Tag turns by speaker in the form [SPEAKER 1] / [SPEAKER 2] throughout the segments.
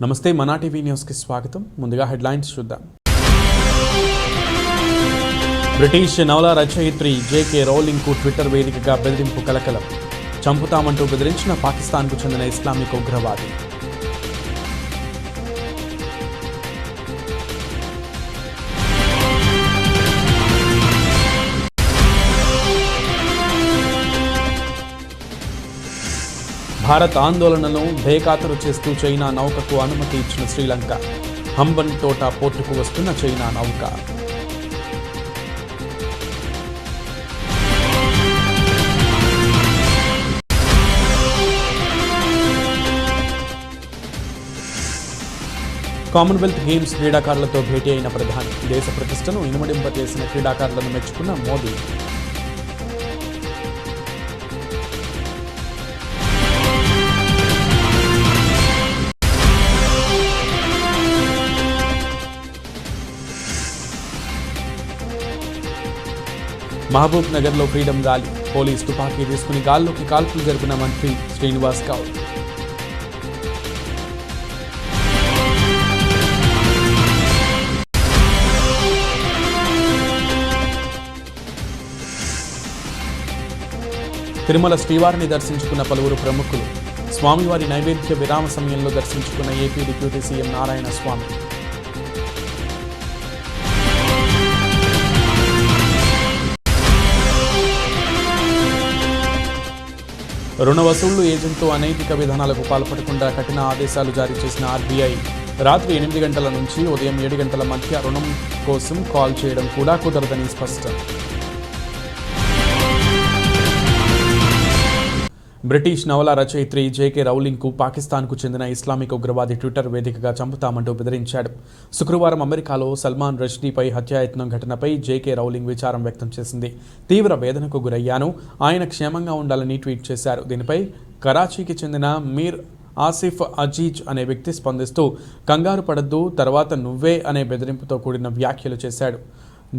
[SPEAKER 1] నమస్తే మనా టీవీ న్యూస్కి స్వాగతం. ముందుగా హెడ్లైన్స్ చూద్దాం. బ్రిటిష్ నవల రచయిత్రి జేకే రౌలింగ్కు ట్విట్టర్ వేదికగా బెదిరింపు కలకలం. చంపుతామంటూ బెదిరించిన పాకిస్తాన్కు చెందిన ఇస్లామిక్ ఉగ్రవాది. భారత్ ఆందోళనను బేఖాతరు చేస్తూ చైనా నౌకకు అనుమతి ఇచ్చిన శ్రీలంక. హంబన్ టోటా పోర్టుకు వస్తున్న చైనా నౌక. కామన్వెల్త్ గేమ్స్ క్రీడాకారులతో భేటీ అయిన ప్రధాని. దేశ ప్రతిష్టను ఇనుమడింపజేసిన క్రీడాకారులను మెచ్చుకున్న మోదీ. మహబూబ్ నగర్లో ఫ్రీడమ్ ర్యాలీ. పోలీస్ తుపాకీ తీసుకుని గాల్లోకి కాల్పులు జరిపిన మంత్రి శ్రీనివాస్ గౌడ్. తిరుమల శ్రీవారిని దర్శించుకున్న పలువురు ప్రముఖులు. స్వామివారి నైవేద్య విరామ సమయంలో దర్శించుకున్న ఏపీ డిప్యూటీ సీఎం నారాయణ స్వామి. రుణ వసూళ్లు ఏజెంట్తో అనైతిక విధానాలకు పాల్పడకుండా కఠిన ఆదేశాలు జారీ చేసిన ఆర్బీఐ. రాత్రి 8 గంటల నుంచి ఉదయం 7 గంటల మధ్య రుణం కోసం కాల్ చేయడం కూడా కుదరదని స్పష్టం. బ్రిటిష్ నవల రచయిత్రి జేకే రౌలింగ్కు పాకిస్తాన్కు చెందిన ఇస్లామిక్ ఉగ్రవాది ట్విట్టర్ వేదికగా చంపుతామంటూ బెదిరించాడు. శుక్రవారం అమెరికాలో సల్మాన్ రష్దీపై హత్యాయత్నం ఘటనపై జేకే రౌలింగ్ విచారం వ్యక్తం చేసింది. తీవ్ర వేదనకు గురయ్యాను, ఆయన క్షేమంగా ఉండాలని ట్వీట్ చేశారు. దీనిపై కరాచీకి చెందిన మీర్ ఆసిఫ్ అజీజ్ అనే వ్యక్తి స్పందిస్తూ కంగారు పడద్దు, తర్వాత నువ్వే అనే బెదిరింపుతో కూడిన వ్యాఖ్యలు చేశాడు.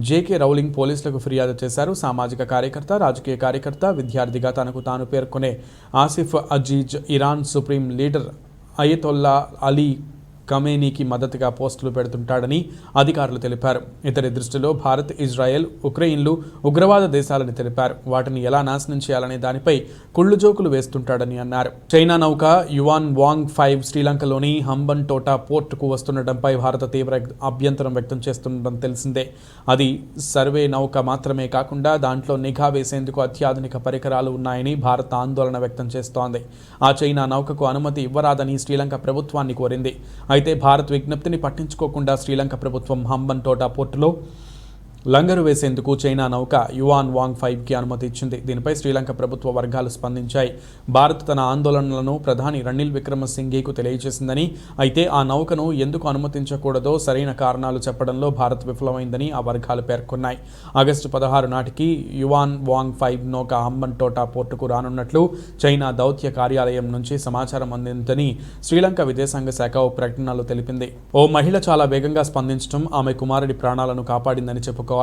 [SPEAKER 1] జేకే రౌలింగ్ పోలీసులకు ఫిర్యాదు చేశారు. సామాజిక కార్యకర్త, రాజకీయ కార్యకర్త, విద్యార్థిగా తనకు తాను పేర్కొనే Asif Aziz Iran supreme leader Ayatollah Ali ఖమేనీకి మద్దతుగా పోస్టులు పెడుతుంటాడని అధికారులు తెలిపారు. ఇతడి దృష్టిలో భారత్, ఇజ్రాయెల్, ఉక్రెయిన్లు ఉగ్రవాద దేశాలని తెలిపారు. వాటిని ఎలా నాశనం చేయాలనే దానిపై కుళ్ళుజోకులు వేస్తుంటాడని అన్నారు. చైనా నౌక యువాన్ వాంగ్ 5 శ్రీలంకలోని హంబన్ టోటా పోర్టుకు వస్తుండటంపై భారత తీవ్ర అభ్యంతరం వ్యక్తం చేస్తుండటం తెలిసిందే. అది సర్వే నౌక మాత్రమే కాకుండా దాంట్లో నిఘా వేసేందుకు అత్యాధునిక పరికరాలు ఉన్నాయని భారత్ ఆందోళన వ్యక్తం చేస్తోంది. ఆ చైనా నౌకకు అనుమతి ఇవ్వరాదని శ్రీలంక ప్రభుత్వాన్ని కోరింది. అయితే భారత్ విజ్ఞప్తిని పట్టించుకోకుండా శ్రీలంక ప్రభుత్వం హంబన్ టోటా పోర్టులో లంగరు వేసేందుకు చైనా నౌక యువాన్ వాంగ్ 5కి అనుమతి ఇచ్చింది. దీనిపై శ్రీలంక ప్రభుత్వ వర్గాలు స్పందించాయి. భారత్ తన ఆందోళనలను ప్రధాని రనిల్ విక్రమసింఘేకు తెలియజేసిందని, అయితే ఆ నౌకను ఎందుకు అనుమతించకూడదో సరైన కారణాలు చెప్పడంలో భారత్ విఫలమైందని ఆ వర్గాలు పేర్కొన్నాయి. ఆగస్టు 16 నాటికి యువాన్ వాంగ్ 5 నౌక హంబన్ టోటా పోర్టుకు రానున్నట్లు చైనా దౌత్య కార్యాలయం నుంచి సమాచారం అందిందని శ్రీలంక విదేశాంగ శాఖ ఓ ప్రకటనలో తెలిపింది. ఓ మహిళ చాలా వేగంగా స్పందించడం ఆమె కుమారుడి ప్రాణాలను కాపాడిందని చెప్పుకోవాలి.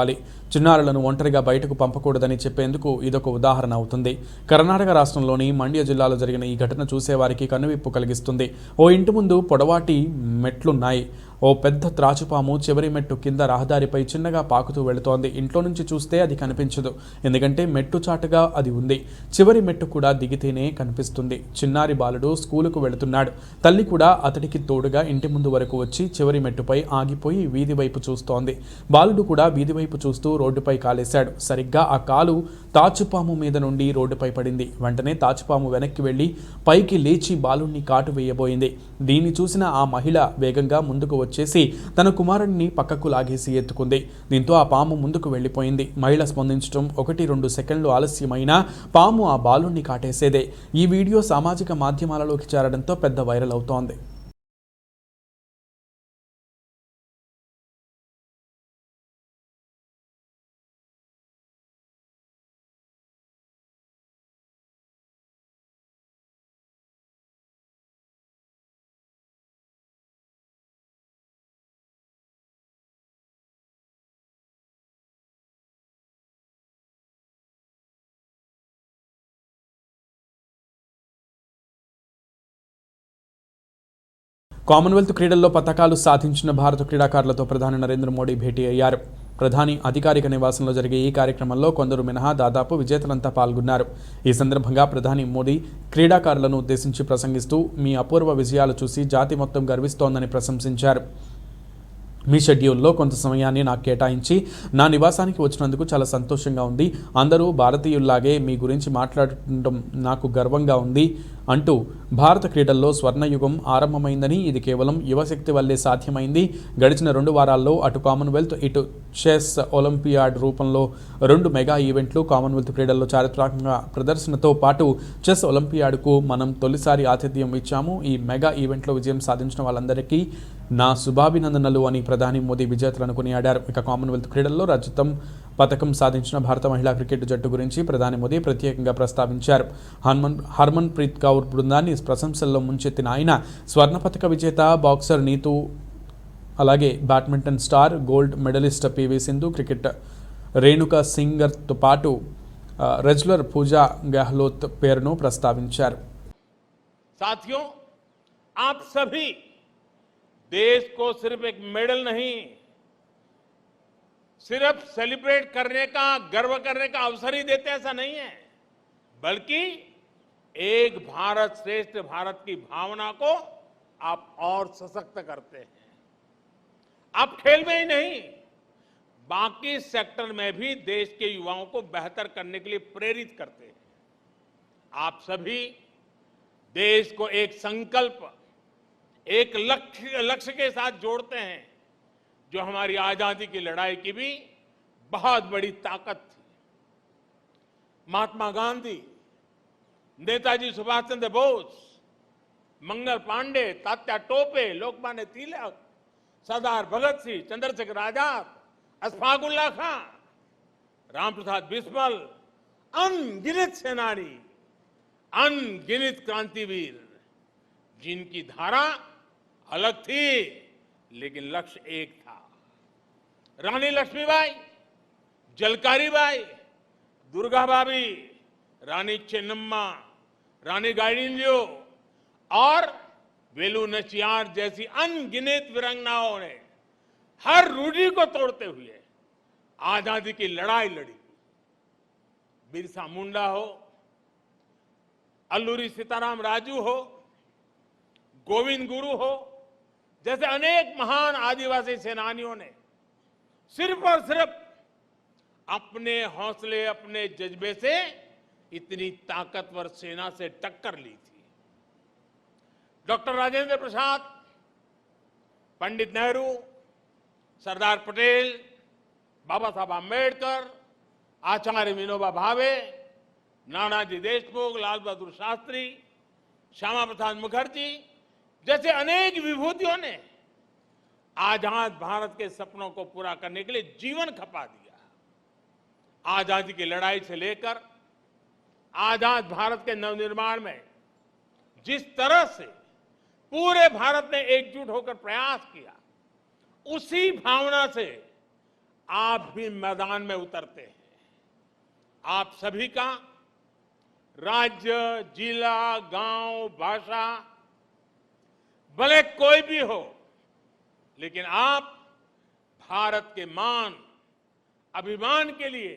[SPEAKER 1] చిన్నారులను ఒంటరిగా బయటకు పంపకూడదని చెప్పేందుకు ఇదొక ఉదాహరణ అవుతుంది. కర్ణాటక రాష్ట్రంలోని మండ్య జిల్లాలో జరిగిన ఈ ఘటన చూసేవారికి కనువిప్పు కలిగిస్తుంది. ఓ ఇంటి ముందు పొడవాటి మెట్లున్నాయి. ఓ పెద్ద త్రాచుపాము చివరి మెట్టు కింద రహదారిపై చిన్నగా పాకుతూ వెళుతోంది. ఇంట్లో నుంచి చూస్తే అది కనిపించదు, ఎందుకంటే మెట్టు చాటుగా అది ఉంది. చివరి మెట్టు కూడా దిగితేనే కనిపిస్తుంది. చిన్నారి బాలుడు స్కూలుకు వెళుతున్నాడు. తల్లి కూడా అతడికి తోడుగా ఇంటి ముందు వరకు వచ్చి చివరి మెట్టుపై ఆగిపోయి వీధి వైపు చూస్తోంది. బాలుడు కూడా వీధి వైపు చూస్తూ రోడ్డుపై కాలేశాడు. సరిగ్గా ఆ కాలు తాచుపాము మీద నుండి రోడ్డుపై పడింది. వెంటనే తాచుపాము వెనక్కి వెళ్లి పైకి లేచి బాలుడిని కాటు వేయబోయింది. దీన్ని చూసిన ఆ మహిళ వేగంగా ముందుకు వచ్చేసి తన కుమారుడిని పక్కకు లాగేసి ఎత్తుకుంది. దీంతో ఆ పాము ముందుకు వెళ్లిపోయింది. మహిళ స్పందించడం 1-2 సెకండ్లు ఆలస్యమైనా పాము ఆ బాలుడిని కాటేసేదే. ఈ వీడియో సామాజిక మాధ్యమాలలోకి చేరడంతో పెద్ద వైరల్ అవుతోంది. కామన్వెల్త్ క్రీడల్లో పతకాలు సాధించిన భారత క్రీడాకారులతో ప్రధాని నరేంద్ర మోడీ భేటీ అయ్యారు. ప్రధాని అధికారిక నివాసంలో జరిగే ఈ కార్యక్రమంలో కొందరు మినహా దాదాపు విజేతలంతా పాల్గొన్నారు. ఈ సందర్భంగా ప్రధాని మోడీ క్రీడాకారులను ఉద్దేశించి ప్రసంగిస్తూ మీ అపూర్వ విజయాలు చూసి జాతి మొత్తం గర్విస్తోందని ప్రశంసించారు. మీ షెడ్యూల్లో కొంత సమయాన్ని నాకు కేటాయించి నా నివాసానికి వచ్చినందుకు చాలా సంతోషంగా ఉంది. అందరూ భారతీయుల్లాగే మీ గురించి మాట్లాడటం నాకు గర్వంగా ఉంది అంటూ భారత క్రీడల్లో స్వర్ణయుగం ఆరంభమైందని, ఇది కేవలం యువశక్తి వల్లే సాధ్యమైంది. గడిచిన 2 వారాల్లో అటు కామన్వెల్త్ ఇటు చెస్ ఒలింపియాడ్ రూపంలో 2 మెగా ఈవెంట్లు, కామన్వెల్త్ క్రీడల్లో చారిత్రాత్మక ప్రదర్శనతో పాటు చెస్ ఒలింపియాడ్కు మనం తొలిసారి ఆతిథ్యం ఇచ్చాము. ఈ మెగా ఈవెంట్లో విజయం సాధించిన వాళ్ళందరికీ నా శుభాభినందనలు అని ప్రధాని మోదీ విజేతలను కొనియాడారు. ఇక కామన్వెల్త్ క్రీడల్లో రజతం పథకం సాధించిన భారత మహిళా క్రికెట్ జట్టు గురించి ప్రధాని మోదీ ప్రత్యేకంగా ప్రస్తావించారు. హర్మన్ ప్రీత్ కౌర్ బృందాన్ని ప్రశంసల్లో ముంచెత్తిన ఆయన స్వర్ణ పథక విజేత బాక్సర్ నీతూ, అలాగే badminton star gold medallist PV Sindhu, cricket Renuka సింగర్తో పాటు రెజ్లర్ పూజా గెహ్లోత్ పేరును ప్రస్తావించారు.
[SPEAKER 2] साथियों, आप सभी देश को सिर्फ एक मेडल नहीं, सिर्फ सेलिब्रेट करने का, गर्व करने का अवसर ही देते ऐसा नहीं है, बल्कि एक भारत श्रेष्ठ भारत की भावना को आप और सशक्त करते हैं. आप खेल में ही नहीं, बाकी सेक्टर में भी देश के युवाओं को बेहतर करने के लिए प्रेरित करते हैं. आप सभी देश को एक संकल्प, एक लक्ष्य के साथ जोड़ते हैं, जो हमारी आजादी की लड़ाई की भी बहुत बड़ी ताकत थी. महात्मा गांधी, नेताजी सुभाष चंद्र बोस, मंगल पांडे, तात्या टोपे, लोकमान्य तिलक, सरदार भगत सिंह, चंद्रशेखर आजाद, अशफाक उल्लाह खां, रामप्रसाद बिस्मिल, अनगिनत सेनानी, अनगिनत क्रांतिवीर, जिनकी धारा अलग थी लेकिन लक्ष्य एक था. रानी लक्ष्मीबाई, जलकारी बाई, दुर्गा भाभी, रानी चेन्नम्मा, रानी गाइडिंलियो और वेलु नचियार जैसी अनगिनत वीरांगनाओं ने हर रूढ़ी को तोड़ते हुए आजादी की लड़ाई लड़ी. बिरसा मुंडा हो, अल्लूरी सीताराम राजू हो, गोविंद गुरु हो, जैसे अनेक महान आदिवासी सेनानियों ने सिर्फ और सिर्फ अपने हौसले, अपने जज्बे से इतनी ताकतवर सेना से टक्कर ली थी. डॉक्टर राजेंद्र प्रसाद, पंडित नेहरू, सरदार पटेल, बाबा साहब आंबेडकर, आचार्य विनोबा भावे, नानाजी देशमुख, लाल बहादुर शास्त्री, श्यामा प्रसाद मुखर्जी जैसे अनेक विभूतियों ने आजाद भारत के सपनों को पूरा करने के लिए जीवन खपा दिया. आजादी की लड़ाई से लेकर आजाद भारत के नवनिर्माण में जिस तरह से पूरे भारत ने एकजुट होकर प्रयास किया, उसी भावना से आप भी मैदान में उतरते हैं. आप सभी का राज्य, जिला, गांव, भाषा भले कोई भी हो, लेकिन आप भारत के मान, अभिमान के लिए,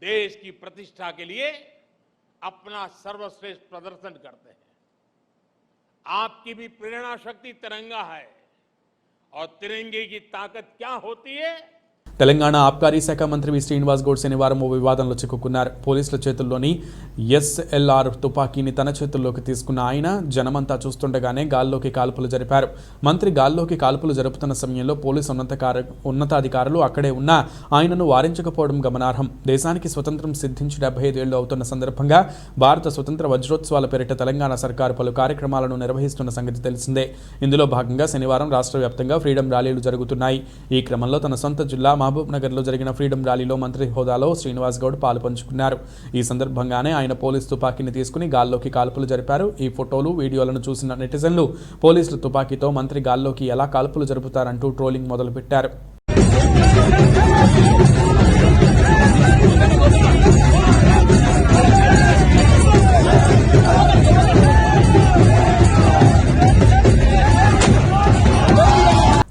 [SPEAKER 2] देश की प्रतिष्ठा के लिए अपना सर्वश्रेष्ठ प्रदर्शन करते हैं. आपकी भी प्रेरणा शक्ति तिरंगा है, और तिरंगे की ताकत क्या होती है?
[SPEAKER 1] తెలంగాణ ఆబ్కారీ శాఖ మంత్రి వి శ్రీనివాస్ గౌడ్ శనివారం ఓ వివాదంలో చిక్కుకున్నారు. పోలీసుల చేతుల్లోని ఎస్ఎల్ఆర్ తుపాకీని తన చేతుల్లోకి తీసుకున్న ఆయన జనమంతా చూస్తుండగానే గాల్లోకి కాల్పులు జరిపారు. మంత్రి గాల్లోకి కాల్పులు జరుపుతున్న సమయంలో పోలీసు ఉన్నతాధికారులు అక్కడే ఉన్నా ఆయనను వారించకపోవడం గమనార్హం. దేశానికి స్వతంత్రం సిద్ధించి 75 ఏళ్లు అవుతున్న సందర్భంగా భారత స్వతంత్ర వజ్రోత్సవాల పేరిట తెలంగాణ సర్కారు పలు కార్యక్రమాలను నిర్వహిస్తున్న సంగతి తెలిసిందే. ఇందులో భాగంగా శనివారం రాష్ట్ర వ్యాప్తంగా ఫ్రీడమ్ ర్యాలీలు జరుగుతున్నాయి. ఈ క్రమంలో తన సొంత జిల్లా మహబూబ్ నగర్లో జరిగిన ఫ్రీడమ్ ర్యాలీలో మంత్రి హోదాలో శ్రీనివాస్ గౌడ్ పాలుపంచుకున్నారు. ఈ సందర్భంగానే ఆయన పోలీసు తుపాకీని తీసుకుని గాల్లోకి కాల్పులు జరిపారు. ఈ ఫోటోలు, వీడియోలను చూసిన నెటిజన్లు పోలీసుల తుపాకీతో మంత్రి గాల్లోకి ఎలా కాల్పులు జరుపుతారంటూ ట్రోలింగ్ మొదలుపెట్టారు.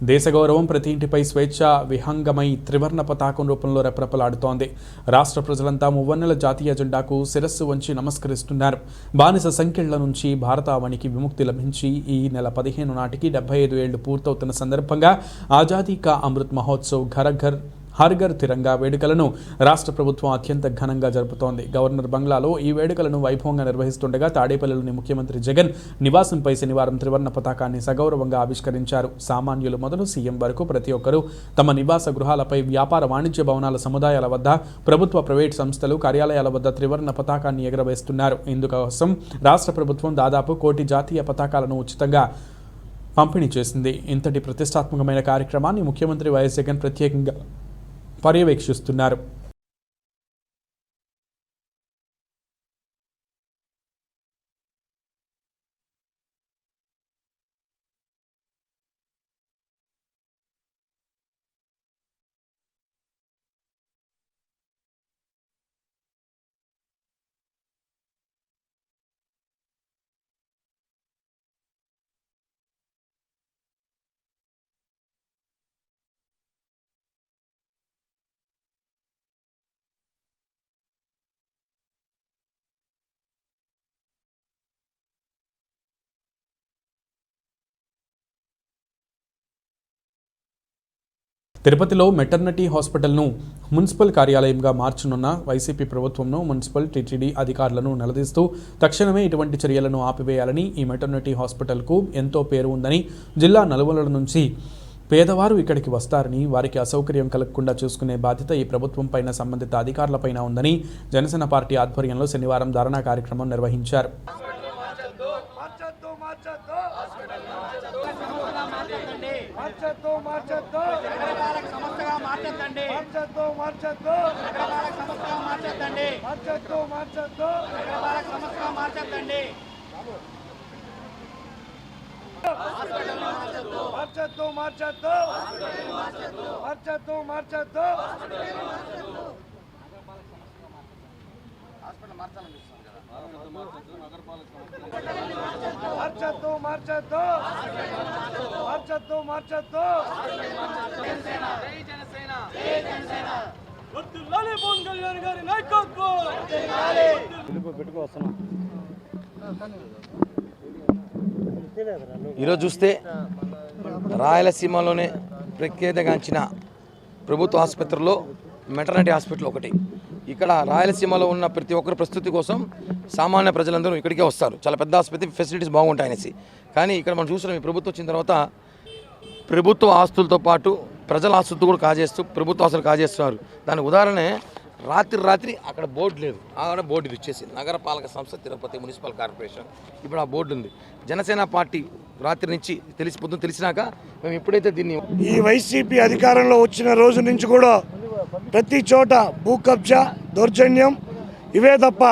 [SPEAKER 1] దేశ గౌరవం ప్రతి ఇంటిపై స్వేచ్ఛ విహంగమై త్రివర్ణ పతాకం రూపంలో రెపరెపలాడుతోంది. రాష్ట్ర ప్రజలంతా మువ్వన్నెల జాతీయ జెండాకు శిరస్సు వంచి నమస్కరిస్తున్నారు. బానిస సంకెళ్ల నుంచి భారతావనికి విముక్తి లభించి ఈ నెల 15 నాటికి 75 ఏళ్లు పూర్తవుతున్న సందర్భంగా ఆజాదీ కా అమృత్ మహోత్సవ్ ఘర్ ఘర్ హర్ ఘర్ తిరంగా వేడుకలను రాష్ట్ర ప్రభుత్వం అత్యంత ఘనంగా జరుపుతోంది. గవర్నర్ బంగ్లాలో ఈ వేడుకలను వైభవంగా నిర్వహిస్తుండగా తాడేపల్లిలోని ముఖ్యమంత్రి జగన్ నివాసంపై శనివారం త్రివర్ణ పతాకాన్ని సగౌరవంగా ఆవిష్కరించారు. సామాన్యులు మొదలు సీఎం వరకు ప్రతి ఒక్కరూ తమ నివాస గృహాలపై, వ్యాపార వాణిజ్య భవనాల సముదాయాల వద్ద, ప్రభుత్వ ప్రైవేట్ సంస్థలు కార్యాలయాల వద్ద త్రివర్ణ పతాకాన్ని ఎగరవేస్తున్నారు. ఇందుకోసం రాష్ట్ర ప్రభుత్వం దాదాపు 1 కోటి జాతీయ పతాకాలను ఉచితంగా పంపిణీ చేసింది. ఇంతటి ప్రతిష్టాత్మకమైన కార్యక్రమాన్ని ముఖ్యమంత్రి వైఎస్ జగన్ ప్రత్యేకంగా పర్యవేక్షిస్తున్నారు. తిరుపతిలో మెటర్నిటీ హాస్పిటల్ను మున్సిపల్ కార్యాలయంగా మార్చనున్న వైసీపీ ప్రభుత్వంను మున్సిపల్ టీటీడీ అధికారులను నిలదీస్తూ తక్షణమే ఇటువంటి చర్యలను ఆపివేయాలని, ఈ మెటర్నిటీ హాస్పిటల్కు ఎంతో పేరు ఉందని, జిల్లా నలుమూలల నుంచి పేదవారు ఇక్కడికి వస్తారని, వారికి అసౌకర్యం కలగకుండా చూసుకునే బాధ్యత ఈ ప్రభుత్వం పైన, సంబంధిత అధికారులపైన ఉందని జనసేన పార్టీ ఆధ్వర్యంలో శనివారం ధర్నా కార్యక్రమం నిర్వహించారు.
[SPEAKER 3] ఈరోజు చూస్తే రాయలసీమలోనే ప్రఖ్యాతిగాంచిన ప్రభుత్వ ఆసుపత్రిలో మెటర్నిటీ హాస్పిటల్ ఒకటి. ఇక్కడ రాయలసీమలో ఉన్న ప్రతి ఒక్కరి ప్రస్తుతి కోసం సామాన్య ప్రజలందరూ ఇక్కడికే వస్తారు. చాలా పెద్ద ఆసుపత్రి, ఫెసిలిటీస్ బాగుంటాయి అనేసి. కానీ ఇక్కడ మనం చూస్తున్నాం, ఈ ప్రభుత్వం వచ్చిన తర్వాత ప్రభుత్వ ఆస్తులతో పాటు ప్రజల ఆస్తులు కూడా కాజేస్తూ ప్రభుత్వ ఆస్తులు కాజేస్తున్నారు. దానికి ఉదాహరణే రాత్రి అక్కడ బోర్డు లేదు, అక్కడ బోర్డు ఇది వచ్చేసి నగరపాలక సంస్థ తిరుపతి మున్సిపల్ కార్పొరేషన్. ఇప్పుడు ఆ బోర్డు ఉంది. జనసేన పార్టీ రాత్రి నుంచి తెలిసినాక మేము ఎప్పుడైతే దీన్ని
[SPEAKER 4] ఈ వైసీపీ అధికారంలో వచ్చిన రోజు నుంచి కూడా ప్రతి చోట భూ కబ్జా, దౌర్జన్యం ఇవే తప్ప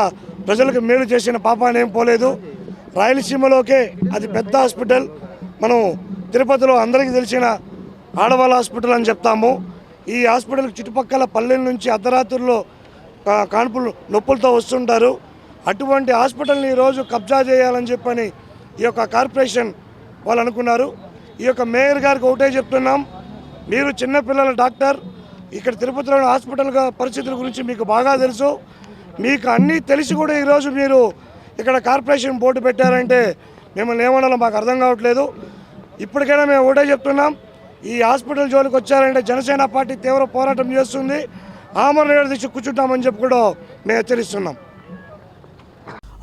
[SPEAKER 4] ప్రజలకు మేలు చేసిన పాపానేం పోలేదు. రాయలసీమలోకే అది పెద్ద హాస్పిటల్. మనం తిరుపతిలో అందరికీ తెలిసిన ఆడవాళ్ళ హాస్పిటల్ అని చెప్తాము. ఈ హాస్పిటల్ చుట్టుపక్కల పల్లెల నుంచి అర్ధరాత్రుల్లో కాన్పులు నొప్పులతో వస్తుంటారు. అటువంటి హాస్పిటల్ని ఈరోజు కబ్జా చేయాలని చెప్పని ఈ యొక్క కార్పొరేషన్ వాళ్ళు అనుకున్నారు. ఈ యొక్క మేయర్ గారికి ఒకటే చెప్తున్నాం, మీరు చిన్నపిల్లల డాక్టర్, ఇక్కడ తిరుపతిలో హాస్పిటల్ పరిస్థితుల గురించి మీకు బాగా తెలుసు. మీకు అన్నీ తెలిసి కూడా ఈరోజు మీరు ఇక్కడ కార్పొరేషన్ బోర్డు పెట్టారంటే మిమ్మల్ని ఏమనాలో మాకు అర్థం కావట్లేదు. ఇప్పటికైనా మేము ఒకటే చెప్తున్నాం, ఈ హాస్పిటల్ జోలికి వచ్చారంటే జనసేన పార్టీ తీవ్ర పోరాటం చేస్తుంది. ఆమరణ దీక్ష కూర్చుంటామని చెప్పి కూడా మేము హెచ్చరిస్తున్నాం.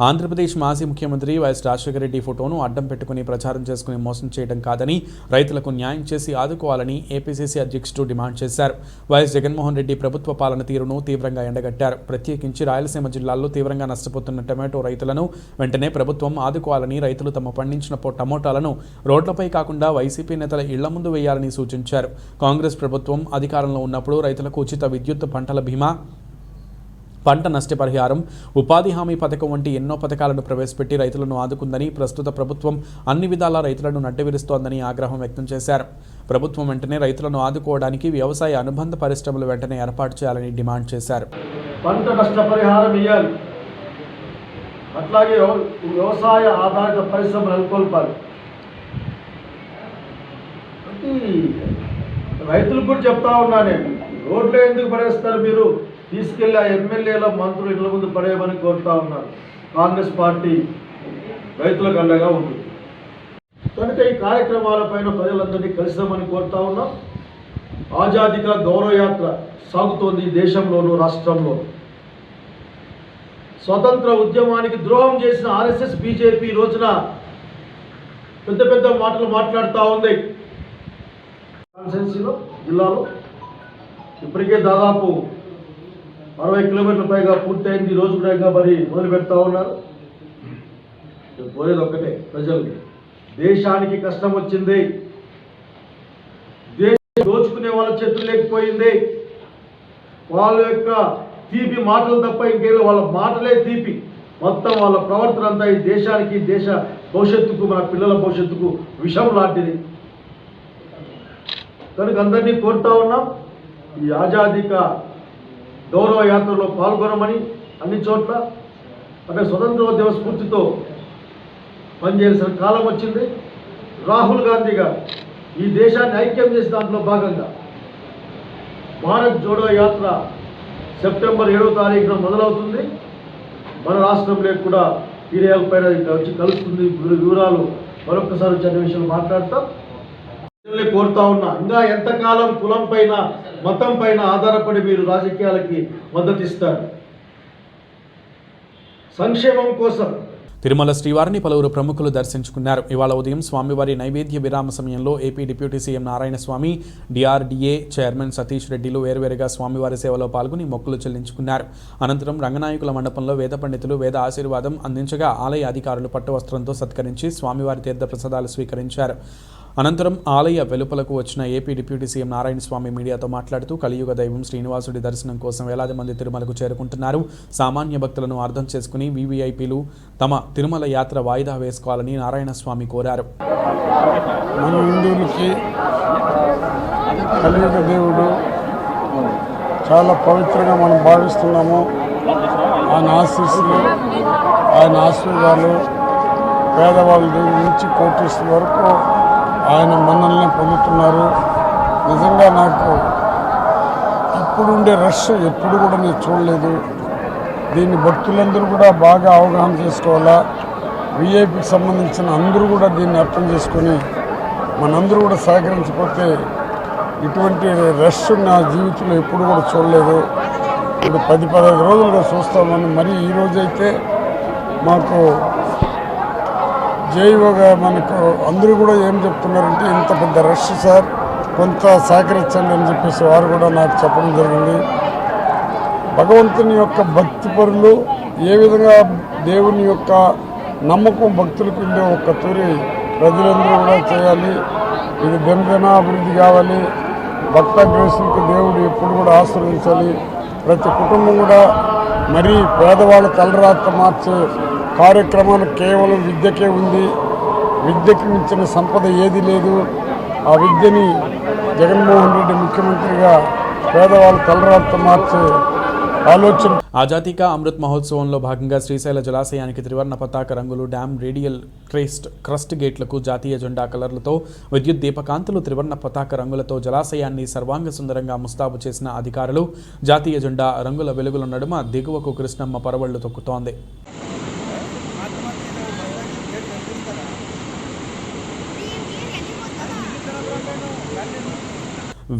[SPEAKER 1] ఆంధ్రప్రదేశ్ మాజీ ముఖ్యమంత్రి వైఎస్ రాజశేఖర రెడ్డి ఫోటోను అడ్డం పెట్టుకుని ప్రచారం చేసుకుని మోసం చేయడం కాదని, రైతులకు న్యాయం చేసి ఆదుకోవాలని ఏపీసీసీ అధ్యక్షుడు డిమాండ్ చేశారు. వైఎస్ జగన్మోహన్ రెడ్డి ప్రభుత్వ పాలన తీరును తీవ్రంగా ఎండగట్టారు. ప్రత్యేకించి రాయలసీమ జిల్లాల్లో తీవ్రంగా నష్టపోతున్న టమాటో రైతులను వెంటనే ప్రభుత్వం ఆదుకోవాలని, రైతులు తమ పండించిన టమోటాలను రోడ్లపై కాకుండా వైసీపీ నేతల ఇళ్ల ముందు వేయాలని సూచించారు. కాంగ్రెస్ ప్రభుత్వం అధికారంలో ఉన్నప్పుడు రైతులకు ఉచిత విద్యుత్, పంటల బీమా, పంట నష్టపరిహారం, ఉపాధి హామీ పథకం వంటి ఎన్నో పథకాలను ప్రవేశపెట్టి రైతులను ఆదుకుందని, ప్రస్తుత ప్రభుత్వం అన్ని విధాలా రైతులను నడ్డివిరుస్తోందని ఆగ్రహం వ్యక్తం చేశారు. ప్రభుత్వం వెంటనే రైతులను ఆదుకోవడానికి వ్యవసాయ అనుబంధ పరిశ్రమలు వెంటనే ఏర్పాటు చేయాలని డిమాండ్ చేశారు.
[SPEAKER 5] పంట నష్టపరిహారం ఇవ్వాలి, అట్లాగే వ్యవసాయ ఆధారిత పరిశ్రమలు నెలకొల్పాలి. రైతులకు కూడా చెప్తా ఉన్నా నేను, రోడ్లో ఎందుకు పడేస్తారు మీరు, తీసుకెళ్ళి ఆ ఎమ్మెల్యేల మంత్రులు ఇళ్ళ ముందు పడేయమని కోరుతా ఉన్నారు. కాంగ్రెస్ పార్టీ రైతులకు అండగా ఉంటుంది కనుక ఈ కార్యక్రమాలపైన ప్రజలందరినీ కలిసామని కోరుతా ఉన్నాం. ఆజాదీ కా గౌరవ యాత్ర సాగుతోంది దేశంలోనూ రాష్ట్రంలోనూ. స్వతంత్ర ఉద్యమానికి ద్రోహం చేసిన ఆర్ఎస్ఎస్ బీజేపీ రోజున పెద్ద పెద్ద మాటలు మాట్లాడుతూ ఉంది. కాన్స్టిట్యున్సీలో జిల్లాలో ఇప్పటికే దాదాపు 60 కిలోమీటర్ల పైగా పూర్తయింది. ఈ రోజు కూడా ఇంకా మరి మొదలు పెడతా ఉన్నారు. పోయేది ఒక్కటే, ప్రజలకి దేశానికి కష్టం వచ్చింది, దేశం దోచుకునే వాళ్ళ చేతులు లేకపోయింది. వాళ్ళ యొక్క తీపి మాటలు తప్ప ఇంకేదో, వాళ్ళ మాటలే తీపి, మొత్తం వాళ్ళ ప్రవర్తన అంతా ఈ దేశానికి, దేశ భవిష్యత్తుకు, మన పిల్లల భవిష్యత్తుకు విషం లాంటిది. కనుక అందరినీ కోరుతా ఉన్నాం, ఈ ఆజాదీ కా గౌరవ యాత్రలో పాల్గొనమని అన్ని చోట్ల. అంటే స్వతంత్రోద్యమ స్ఫూర్తితో పనిచేయాల్సిన కాలం వచ్చింది. రాహుల్ గాంధీ గారు ఈ దేశాన్ని ఐక్యం చేసే దాంట్లో భాగంగా భారత్ జోడో యాత్ర సెప్టెంబర్ 7వ తారీఖున మొదలవుతుంది. మన రాష్ట్రంలో కూడా పైన వచ్చి కలుస్తుంది. వివరాలు మరొకసారి వచ్చే విషయాలు మాట్లాడతాం. ప్రజల్ని కోరుతా ఉన్నా, ఇంకా ఎంతకాలం కులం పైన, మతం పైన ఆధారపడి మీరు రాజకీయాలకి మద్దతు ఇస్తారు? సంక్షేమం కోసం
[SPEAKER 1] తిరుమల శ్రీవారిని పలువురు ప్రముఖులు దర్శించుకున్నారు. ఇవాళ ఉదయం స్వామివారి నైవేద్య విరామ సమయంలో AP deputy CM Narayanaswamy, DRDA chairman Satish రెడ్డిలు వేర్వేరుగా స్వామివారి సేవలో పాల్గొని మొక్కులు చెల్లించుకున్నారు. అనంతరం రంగనాయకుల మండపంలో వేద పండితులు వేద ఆశీర్వాదం అందించగా ఆలయ అధికారులు పట్టు వస్త్రంతో సత్కరించి స్వామివారి తీర్థ ప్రసాదాలు స్వీకరించారు. అనంతరం ఆలయ వెలుపలకు వచ్చిన ఏపీ డిప్యూటీ సీఎం నారాయణస్వామి మీడియాతో మాట్లాడుతూ కలియుగ దైవం శ్రీనివాసుడి దర్శనం కోసం వేలాది మంది తిరుమలకు చేరుకుంటున్నారు. సామాన్య భక్తులను అర్థం చేసుకుని వీవీఐపీలు తమ తిరుమల యాత్ర వాయిదా వేసుకోవాలని నారాయణస్వామి కోరారు.
[SPEAKER 6] మన హిందువులకి కలియుగ దేవుడు చాలా పవిత్రంగా మనం భావిస్తున్నాము. ఆయన ఆశీస్సులు, ఆయన ఆశీర్వాదాలు పేదవాళ్ళ దగ్గర నుంచి కోటీసుల వరకు ఆయన మనల్ని పొందుతున్నారు. నిజంగా నాకు ఇప్పుడుండే రష్ ఎప్పుడు కూడా నేను చూడలేదు. దీన్ని భక్తులందరూ కూడా బాగా అవగాహన చేసుకోవాలా. వీఐపీకి సంబంధించిన అందరూ కూడా దీన్ని అర్థం చేసుకొని మనందరూ కూడా సహకరించకపోతే ఇటువంటి రష్ నా జీవితంలో ఎప్పుడు కూడా చూడలేదు. ఇప్పుడు 10-15 రోజులుగా చూస్తామని. మరి ఈరోజైతే మాకు జైవోగా మనకు అందరూ కూడా ఏం చెప్తున్నారంటే, ఇంత పెద్ద రష్ సార్, కొంత సహకరించండి అని చెప్పేసి వారు కూడా నాకు చెప్పడం జరిగింది. భగవంతుని యొక్క భక్తి పరులు ఏ విధంగా దేవుని యొక్క నమ్మకం భక్తులకు ఉండే ఒక్క తూరి ప్రజలందరూ కూడా చేయాలి. ఇది దినదిన అభివృద్ధి కావాలి. భక్తాగ్రేసులకు దేవుడు ఎప్పుడు కూడా ఆశీర్వదించాలి. ప్రతి కుటుంబం కూడా మరీ పేదవాళ్ళ తలరాత మార్చే కార్యక్రమాలు కేవలం విద్యకే ఉంది. విద్యకి మించిన సంపద ఏది లేదు. ఆ విద్యని జగన్మోహన్ రెడ్డి ముఖ్యమంత్రిగా పేదవాళ్ళ తలరాత మార్చే ఆలోచన.
[SPEAKER 1] ఆజాదీ కా అమృత్ మహోత్సవంలో భాగంగా శ్రీశైల జలాశయానికి త్రివర్ణ పతాక రంగులు, డ్యామ్ రేడియల్ క్రస్ట్ గేట్లకు జాతీయ జెండా కలర్లతో, విద్యుత్ దీపకాంతులు, త్రివర్ణ పతాక రంగులతో జలాశయాన్ని సర్వాంగ సుందరంగా ముస్తాబు చేసిన అధికారులు. జాతీయ జెండా రంగుల వెలుగుల నడుమ దిగువకు కృష్ణమ్మ పరవళ్లు తొక్కుతోంది.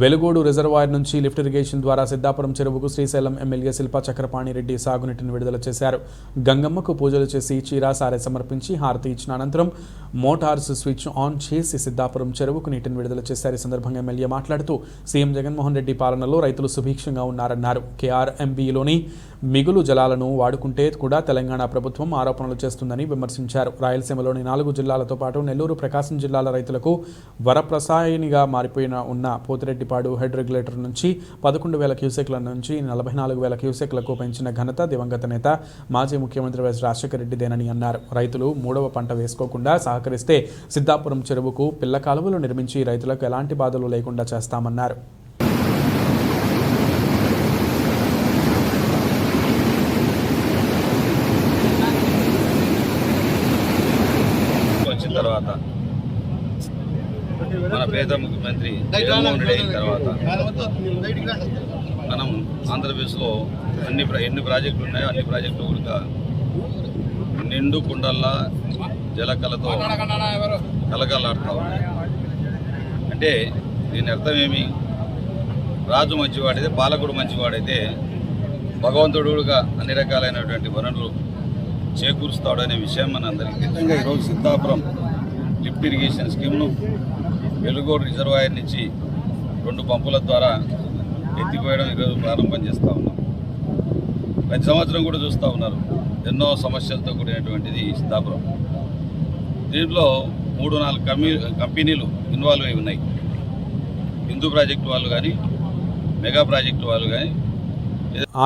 [SPEAKER 1] వెలుగోడు రిజర్వాయర్ నుంచి లిఫ్ట్ ఇరిగేషన్ ద్వారా సిద్ధాపురం చెరువుకు శ్రీశైలం ఎమ్మెల్యే శిల్పా చక్రపాణి రెడ్డి సాగునీటిని విడుదల చేశారు. గంగమ్మకు పూజలు చేసి చీరా సారె సమర్పించి హారతి ఇచ్చిన అనంతరం మోటార్స్ స్విచ్ ఆన్ చేసి సిద్ధాపురం చెరువుకు నీటిని విడుదల చేశారు. ఈ సందర్భంగా ఎమ్మెల్యే మాట్లాడుతూ సీఎం జగన్మోహన్ రెడ్డి పాలనలో రైతులు సుభిక్షంగా ఉన్నారన్నారు. కేఆర్ఎంబీలోని మిగులు జలాలను వాడుకుంటే కూడా తెలంగాణ ప్రభుత్వం ఆరోపణలు చేస్తుందని విమర్శించారు. రాయలసీమలోని 4 జిల్లాలతో పాటు నెల్లూరు, ప్రకాశం జిల్లాల రైతులకు వరప్రసాయనిగా మారిపోయిన ఉన్న పోతిరెడ్డిపాడు హెడ్ రెగ్యులేటర్ నుంచి 11,000 క్యూసెక్ల నుంచి 44,000 క్యూసెక్లకు పెంచిన ఘనత దివంగత నేత మాజీ ముఖ్యమంత్రి వైఎస్ రాజశేఖర రెడ్డిదేనని అన్నారు. రైతులు 3వ పంట వేసుకోకుండా సహకరిస్తే సిద్ధాపురం చెరువుకు పిల్ల కాలువలు నిర్మించి రైతులకు ఎలాంటి బాధలు లేకుండా చేస్తామన్నారు.
[SPEAKER 7] తర్వాత మన ప్రియతమ ముఖ్యమంత్రి జగన్మోహన్ రెడ్డి అయిన తర్వాత మనం ఆంధ్రప్రదేశ్లో ఎన్ని ప్రాజెక్టులు ఉన్నాయో అన్ని ప్రాజెక్టులు కూడా నిండు కుండల్లా జలకలతో కలకలాడుతూ ఉన్నాయి. అంటే దీని అర్థం ఏమి? రాజు మంచివాడైతే, పాలకుడు మంచివాడైతే భగవంతుడుగా అన్ని రకాలైనటువంటి వనరులు చేకూరుస్తాడనే విషయం మన అందరికీ తెలుసు. ఈరోజు సిద్ధాపురం లిఫ్ట్ ఇరిగేషన్ స్కీమ్ను వెలుగోడు రిజర్వాయర్ నుంచి 2 పంపుల ద్వారా ఎత్తిపోయడం ఈరోజు ప్రారంభం చేస్తూ ఉన్నాం. ప్రతి సంవత్సరం కూడా చూస్తూ ఉన్నారు, ఎన్నో సమస్యలతో కూడినటువంటిది సిద్ధాపురం. దీంట్లో 3-4 కంపెనీలు ఇన్వాల్వ్ అయి ఉన్నాయి. హిందూ ప్రాజెక్టు వాళ్ళు కానీ, మెగా ప్రాజెక్టు వాళ్ళు కానీ.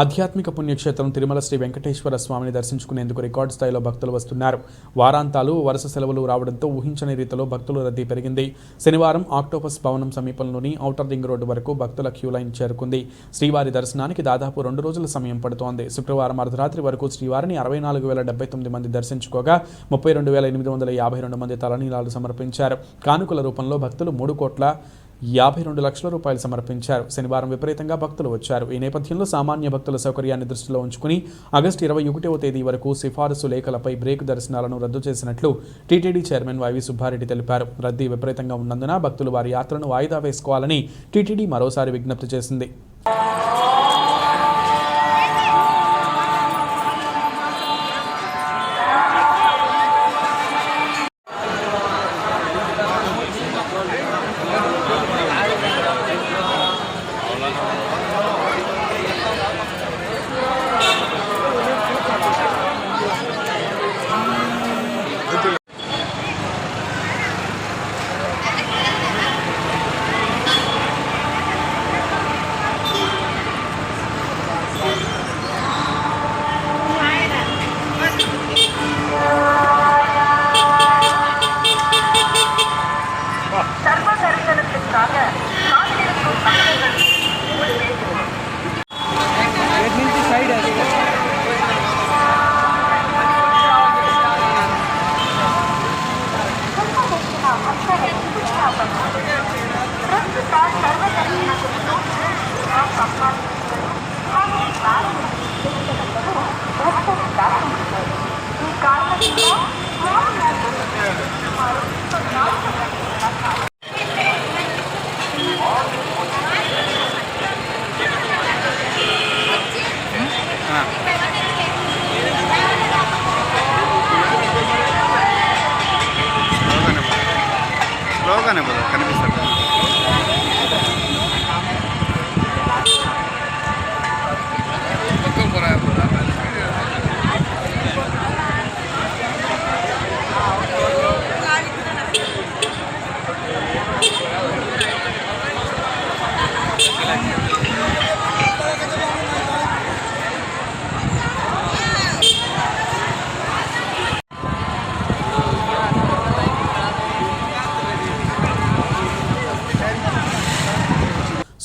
[SPEAKER 1] ఆధ్యాత్మిక పుణ్యక్షేత్రం తిరుమల శ్రీ వెంకటేశ్వర స్వామిని దర్శించుకునేందుకు రికార్డు స్థాయిలో భక్తులు వస్తున్నారు. వారాంతాలు, వరుస సెలవులు రావడంతో ఊహించని రీతిలో భక్తుల రద్దీ పెరిగింది. శనివారం ఆక్టోపస్ భవనం సమీపంలోని ఔటర్ రింగ్ రోడ్డు వరకు భక్తుల క్యూ లైన్ చేరుకుంది. శ్రీవారి దర్శనానికి దాదాపు 2 రోజుల సమయం పడుతోంది. శుక్రవారం అర్ధరాత్రి వరకు శ్రీవారిని 64,079 మంది దర్శించుకోగా 32,852 మంది తలనీలాలు సమర్పించారు. కానుకల రూపంలో భక్తులు 3,52 లక్షల రూపాయలు సమర్పించారు. శనివారం విపరీతంగా భక్తులు వచ్చారు. ఈ నేపథ్యంలో సామాన్య భక్తుల సౌకర్యాన్ని దృష్టిలో ఉంచుకుని ఆగస్టు 21వ తేదీ వరకు సిఫారసు లేఖలపై బ్రేక్ దర్శనాలను రద్దు చేసినట్లు టీటీడీ చైర్మన్ వైవి సుబ్బారెడ్డి తెలిపారు. రద్దీ విపరీతంగా ఉన్నందున భక్తులు వారి యాత్రను వాయిదా వేసుకోవాలని టీటీడీ మరోసారి విజ్ఞప్తి చేసింది.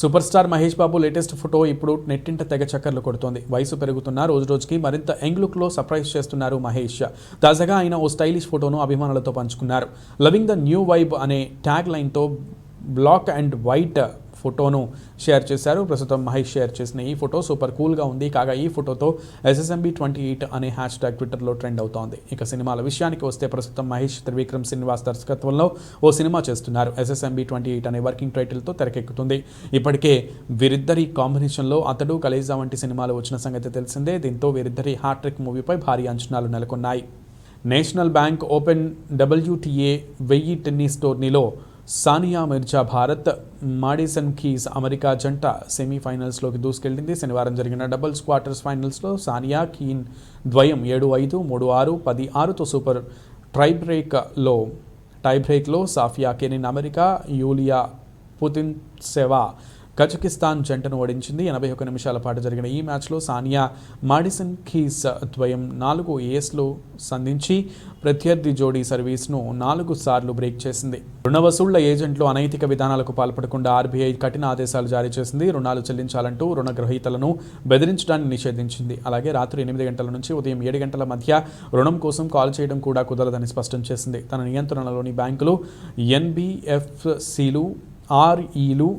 [SPEAKER 1] Super star Mahesh Babu latest photo ఇప్పుడు నెట్టింట తెగ చక్కర్లు కొడుతోంది. వయసు పెరుగుతున్న రోజుకి మరింత యంగ్ లుక్లో సర్ప్రైజ్ చేస్తున్నారు మహేష్. తాజాగా ఆయన ఓ స్టైలిష్ ఫోటోను అభిమానులతో పంచుకున్నారు. లవింగ్ ద న్యూ వైబ్ అనే ట్యాగ్ లైన్తో బ్లాక్ అండ్ వైట్ ఫోటోను షేర్ చేశారు. ప్రస్తుతం మహేష్ షేర్ చేసిన ఈ ఫోటో సూపర్ కూల్గా ఉంది. కాగా ఈ ఫోటోతో SSMB28 అనే హ్యాష్ ట్యాగ్ ట్విట్టర్లో ట్రెండ్ అవుతోంది. ఇక సినిమాల విషయానికి వస్తే ప్రస్తుతం మహేష్ త్రివిక్రమ్ శ్రీనివాస్ దర్శకత్వంలో ఓ సినిమా చేస్తున్నారు. SSMB28 అనే వర్కింగ్ టైటిల్తో తెరకెక్కుతుంది. ఇప్పటికే వీరిద్దరి కాంబినేషన్లో అతడు, కలేజా వంటి సినిమాలు వచ్చిన సంగతి తెలిసిందే. దీంతో వీరిద్దరి హ్యాట్రిక్ మూవీపై భారీ అంచనాలు నెలకొన్నాయి. National Bank Open WTA 1000 tennis టోర్నీలో Sania Mirza Bharat, Madison Keys America జంట సెమీఫైనల్స్లోకి దూసుకెళ్లింది. శనివారం జరిగిన డబుల్స్ క్వార్టర్స్ ఫైనల్స్లో సానియా కీన్ ద్వయం 7-5, 3-6, 10-6తో సూపర్ టైబ్రేక్లో Sofia Kenin America, Yulia Putintseva Kazakhstan జంటను ఓడించింది. 81 నిమిషాల పాటు జరిగిన ఈ మ్యాచ్లో సానియా మాడిసన్ కీస్ ద్వయం 4 ఏస్లు సంధించి ప్రత్యర్థి జోడీ సర్వీస్ను 4 సార్లు బ్రేక్ చేసింది. రుణ వసూళ్ల ఏజెంట్లు అనైతిక విధానాలకు పాల్పడకుండా ఆర్బీఐ కఠిన ఆదేశాలు జారీ చేసింది. రుణాలు చెల్లించాలంటూ రుణగ్రహీతలను బెదిరించడాన్ని నిషేధించింది. అలాగే రాత్రి 8 గంటల నుంచి ఉదయం 7 గంటల మధ్య రుణం కోసం కాల్ చేయడం కూడా కుదరదని స్పష్టం చేసింది. తన నియంత్రణలోని బ్యాంకులు, ఎన్బిఎఫ్సిలు, ఆర్ఈలు,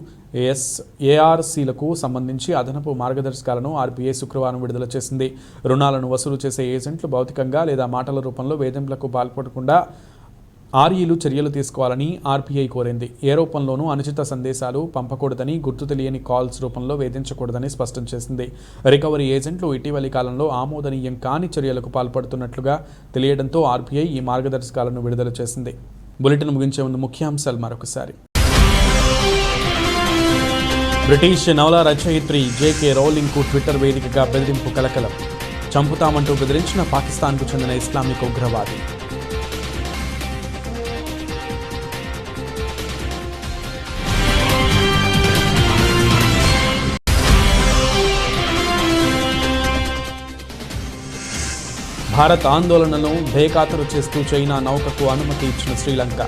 [SPEAKER 1] ఏఆర్సీలకు సంబంధించి అదనపు మార్గదర్శకాలను ఆర్బీఐ శుక్రవారం విడుదల చేసింది. రుణాలను వసూలు చేసే ఏజెంట్లు భౌతికంగా లేదా మాటల రూపంలో వేధింపులకు పాల్పడకుండా ఆర్ఈలు చర్యలు తీసుకోవాలని ఆర్బీఐ కోరింది. ఏ రూపంలోనూ అనుచిత సందేశాలు పంపకూడదని, గుర్తు తెలియని కాల్స్ రూపంలో వేధించకూడదని స్పష్టం చేసింది. రికవరీ ఏజెంట్లు ఇటీవలి కాలంలో ఆమోదనీయం కాని చర్యలకు పాల్పడుతున్నట్లుగా తెలియడంతో ఆర్బీఐ ఈ మార్గదర్శకాలను విడుదల చేసింది. బులెటిన్ ముగించే ముందు ముఖ్యాంశాలు మరొకసారి. బ్రిటిష్ నవల రచయిత్రి జేకే రౌలింగ్కు ట్విట్టర్ వేదికగా బెదిరింపు కలకలం. చంపుతామంటూ బెదిరించిన పాకిస్తాన్కు చెందిన ఇస్లామిక్ ఉగ్రవాది. భారత్ ఆందోళనను బేఖాతరు చేస్తూ చైనా నౌకకు అనుమతి ఇచ్చిన శ్రీలంక.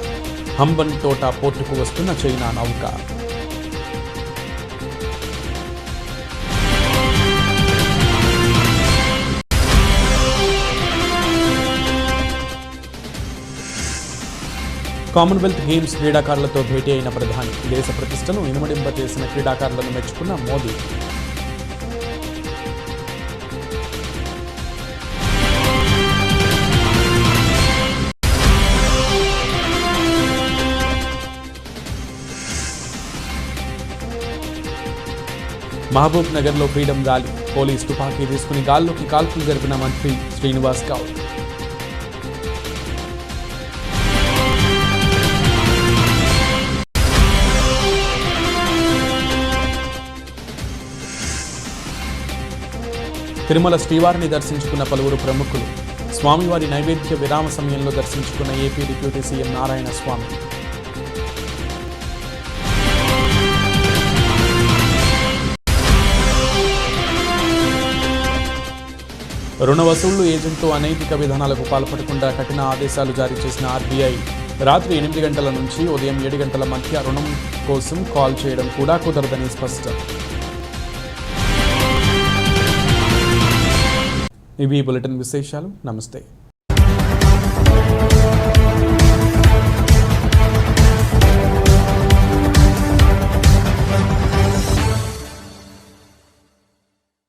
[SPEAKER 1] హంబన్ తోట పోర్టుకు వస్తున్న చైనా నౌక. కామన్వెల్త్ గేమ్స్ క్రీడాకారులతో భేటీ అయిన ప్రధాని. దేశ ప్రతిష్టను ఇనుమడింపజేసిన క్రీడాకారులను మెచ్చుకున్న మోదీ. మహబూబ్ నగర్లో ఫ్రీడమ్ ర్యాలీ. పోలీస్ తుపాకీ తీసుకుని గాల్లోకి కాల్పులు జరిపిన మంత్రి శ్రీనివాస్ గౌడ్. తిరుమల శ్రీవారిని దర్శించుకున్న పలువురు ప్రముఖులు. స్వామివారి నైవేద్య విరామ సమయంలో దర్శించుకున్న ఏపీ డిప్యూటీ సీఎం నారాయణ స్వామి. రుణ వసూళ్లు ఏజెంట్లు అనైతిక విధానాలకు పాల్పడకుండా కఠిన ఆదేశాలు జారీ చేసిన ఆర్బీఐ రాత్రి 8 గంటల నుంచి ఉదయం 7 గంటల మధ్య రుణం కోసం కాల్ చేయడం కూడా కుదరదని స్పష్టం. ఇవి బులెటిన్ విశేషాలు. నమస్తే.